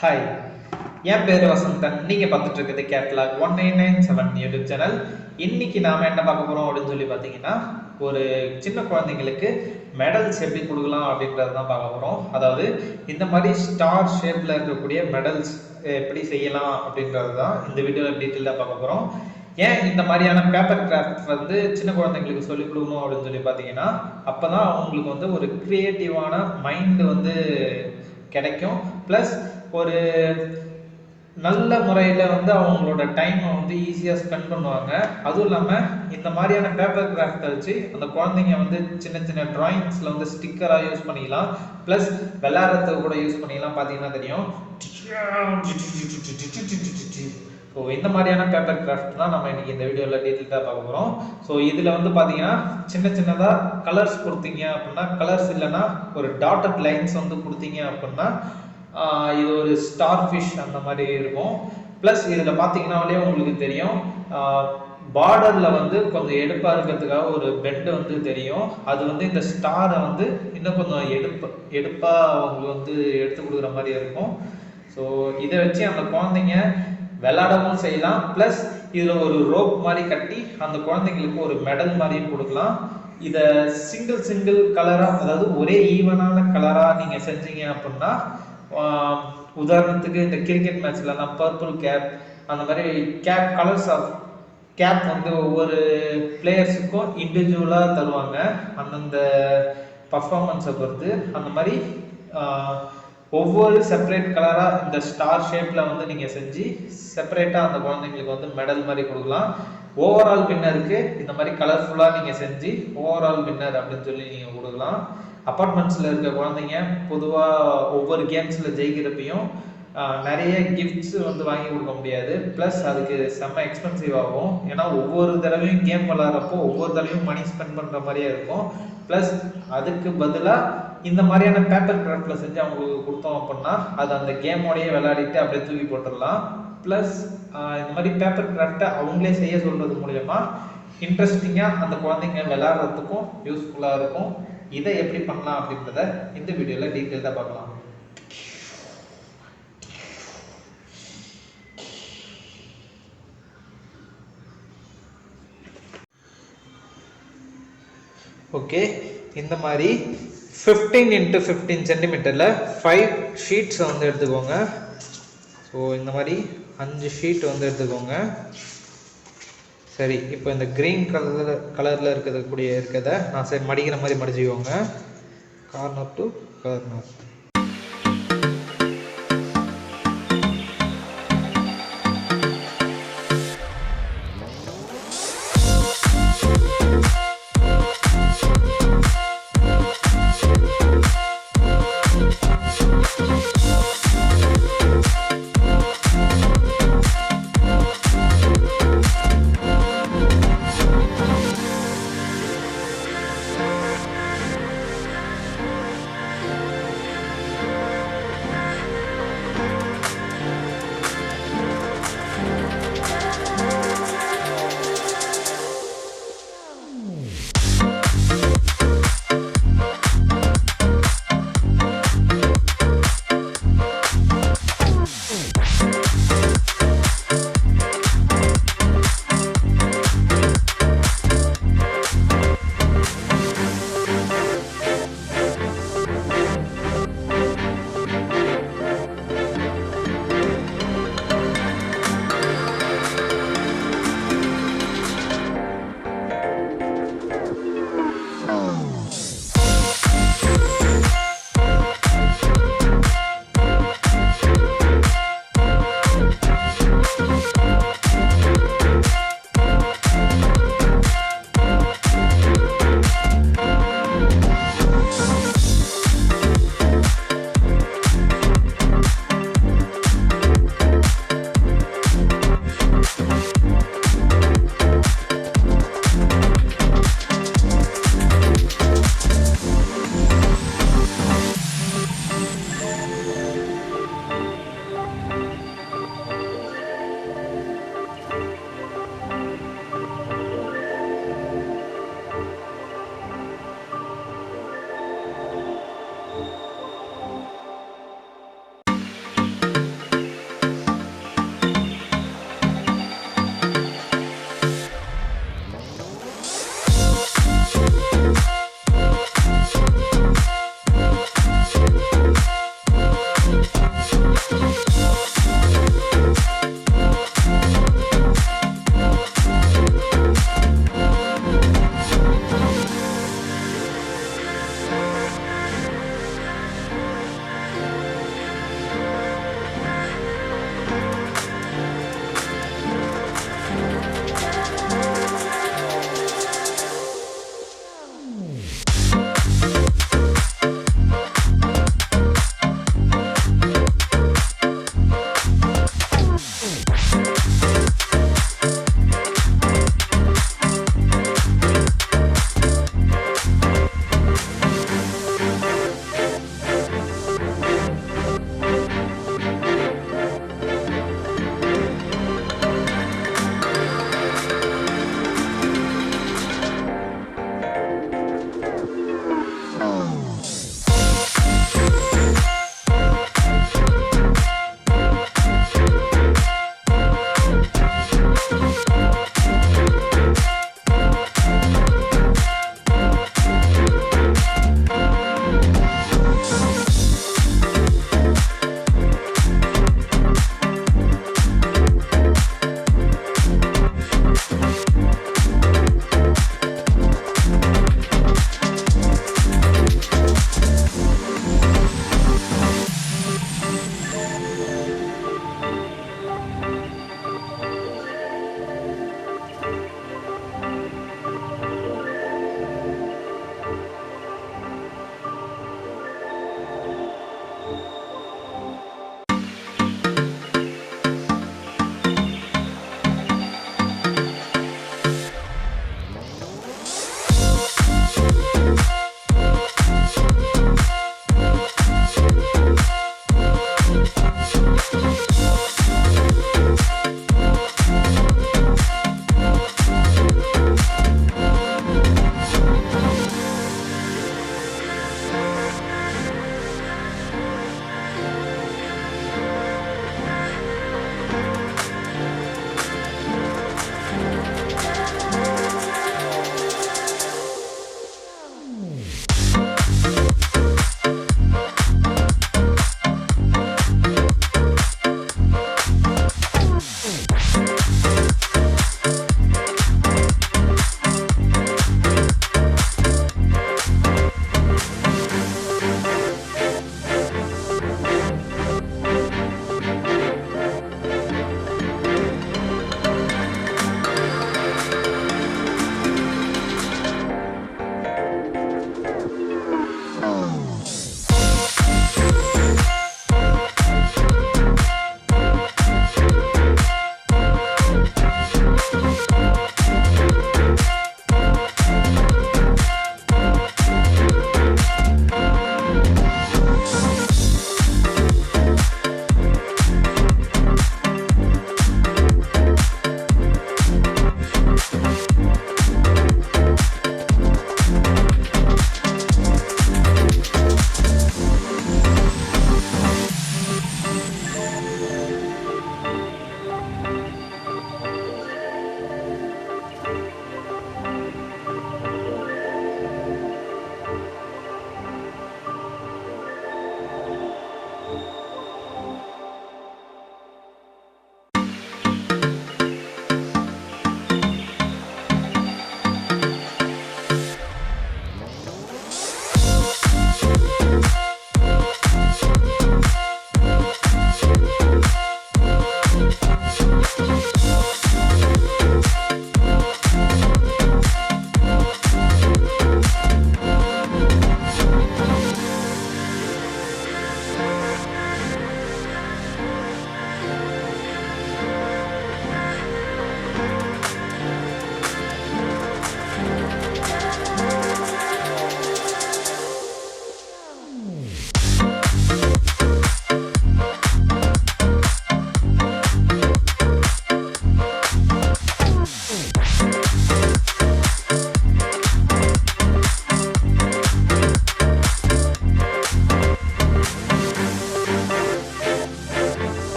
Hi, என் பேர் வசந்தன். நீங்கள் பார்த்துட்டு இருக்கிறது கேட்லாக் 1997 யூடியூப் சேனல். இன்னைக்கு நாம் என்ன பார்க்க போகிறோம் அப்படின்னு சொல்லி பார்த்தீங்கன்னா, ஒரு சின்ன குழந்தைங்களுக்கு மெடல்ஸ் எப்படி கொடுக்கலாம் அப்படின்றது தான் பார்க்க போகிறோம். அதாவது இந்த மாதிரி ஸ்டார் ஷேப்பில் இருக்கக்கூடிய மெடல்ஸ் எப்படி செய்யலாம் அப்படின்றது தான் இந்த வீடியோவில் டீட்டெயிலாக பார்க்க போகிறோம். ஏன் இந்த மாதிரியான பேப்பர் கிராஃப்ட் வந்து சின்ன குழந்தைங்களுக்கு சொல்லிக் கொடுக்கணும் அப்படின்னு சொல்லி பார்த்தீங்கன்னா, அப்போ தான் அவங்களுக்கு வந்து ஒரு க்ரியேட்டிவான மைண்டு வந்து கிடைக்கும். ப்ளஸ் ஒரு நல்ல முறையில் வந்து அவங்களோட டைமை வந்து ஈஸியாக ஸ்பெண்ட் பண்ணுவாங்க. அதுவும் இல்லாமல் இந்த மாதிரியான பேப்பர் கிராஃப்டை வச்சு அந்த குழந்தைங்க வந்து சின்ன சின்ன டிராயிங்ஸில் வந்து ஸ்டிக்கராக யூஸ் பண்ணிக்கலாம். ப்ளஸ் விளையாடுறதுக்கு கூட யூஸ் பண்ணிக்கலாம். பார்த்தீங்கன்னா தெரியும். ஸோ இந்த மாதிரியான பேப்பர் கிராஃப்ட் தான் நம்ம இன்னைக்கு இந்த வீடியோவில் டீட்டெயிலாக பார்க்க போகிறோம். ஸோ இதில் வந்து பார்த்தீங்கன்னா சின்ன சின்னதாக கலர்ஸ் கொடுத்தீங்க அப்படின்னா, கலர்ஸ் இல்லைன்னா ஒரு டாட்டட் லைன்ஸ் வந்து கொடுத்தீங்க அப்படின்னா இது ஒரு ஸ்டார் ஃபிஷ் அந்த மாதிரி இருக்கும். ப்ளஸ் இதில் பார்த்தீங்கன்னாலே உங்களுக்கு தெரியும், பார்டரில் வந்து கொஞ்சம் எடுப்பாக இருக்கிறதுக்காக ஒரு பெண்டு வந்து தெரியும். அது வந்து இந்த ஸ்டாரை வந்து இன்னும் கொஞ்சம் எடுப்பாக அவங்களுக்கு வந்து எடுத்து கொடுக்குற மாதிரி இருக்கும். ஸோ இதை வச்சு அந்த குழந்தைங்க விளையாடவும் செய்யலாம். ப்ளஸ் இதில் ஒரு ரோப் மாதிரி கட்டி அந்த குழந்தைங்களுக்கு ஒரு மெடல் மாதிரியும் கொடுக்கலாம். இதை சிங்கிள் கலராக, அதாவது ஒரே ஈவனான கலராக நீங்கள் செஞ்சீங்க அப்படின்னா, உதாரணத்துக்கு இந்த கிரிக்கெட் மேட்ச்லலாம் பர்பிள் கேப் அந்த மாதிரி கேப் கலர்ஸ் ஆஃப் கேப் வந்து ஒவ்வொரு பிளேயர்ஸுக்கும் இண்டிவிஜுவலாக தருவாங்க அந்தந்த பர்ஃபார்மன்ஸை பொறுத்து. அந்த மாதிரி ஒவ்வொரு செப்பரேட் கலராக இந்த ஸ்டார் ஷேப்பில் வந்து நீங்கள் செஞ்சு செப்பரேட்டாக அந்த குழந்தைங்களுக்கு வந்து மெடல் மாதிரி கொடுக்கலாம். ஓவரால் வின்னருக்கு இந்த மாதிரி கலர்ஃபுல்லாக நீங்கள் செஞ்சு ஓவரால் வின்னர் அப்படின்னு சொல்லி நீங்கள் கொடுக்கலாம். அப்பார்ட்மெண்ட்ஸில் இருக்க குழந்தைங்க பொதுவாக ஒவ்வொரு கேம்ஸில் ஜெயிக்கிறப்பையும் நிறைய கிஃப்ட்ஸ் வந்து வாங்கி கொடுக்க முடியாது. ப்ளஸ் அதுக்கு செம்ம எக்ஸ்பென்சிவ் ஆகும். ஏன்னா ஒவ்வொரு தடவையும் கேம் விளாட்றப்போ ஒவ்வொரு தடவையும் மணி ஸ்பெண்ட் பண்ணுற மாதிரியே இருக்கும். ப்ளஸ் அதுக்கு பதிலாக இந்த மாதிரியான பேப்பர் கிராஃப்டில் செஞ்சு அவங்களுக்கு கொடுத்தோம் அப்படின்னா அது அந்த கேமோடையே விளையாடிட்டு அப்படியே தூக்கி போட்டுடலாம். ப்ளஸ் இந்த மாதிரி பேப்பர் கிராஃப்டை அவங்களே செய்ய சொல்கிறது மூலயமா இன்ட்ரெஸ்டிங்காக அந்த குழந்தைங்க விளையாடுறதுக்கும் யூஸ்ஃபுல்லாக இருக்கும். இதை எப்படி பண்ணலாம் அப்படின்றத இந்த வீடியோவில் டீட்டெயிலாக பார்க்கலாம். ஓகே, இந்த மாதிரி 15 x 15 சென்டிமீட்டரில் 5 ஷீட்ஸை வந்து எடுத்துக்கோங்க. ஸோ இந்த மாதிரி 5 ஷீட் வந்து எடுத்துக்கோங்க. சரி, இப்போ இந்த க்ரீன் கலரில் இருக்கிறத நான் சரி மடிக்கிற மாதிரி மடிச்சுக்கோங்க. Corner to corner.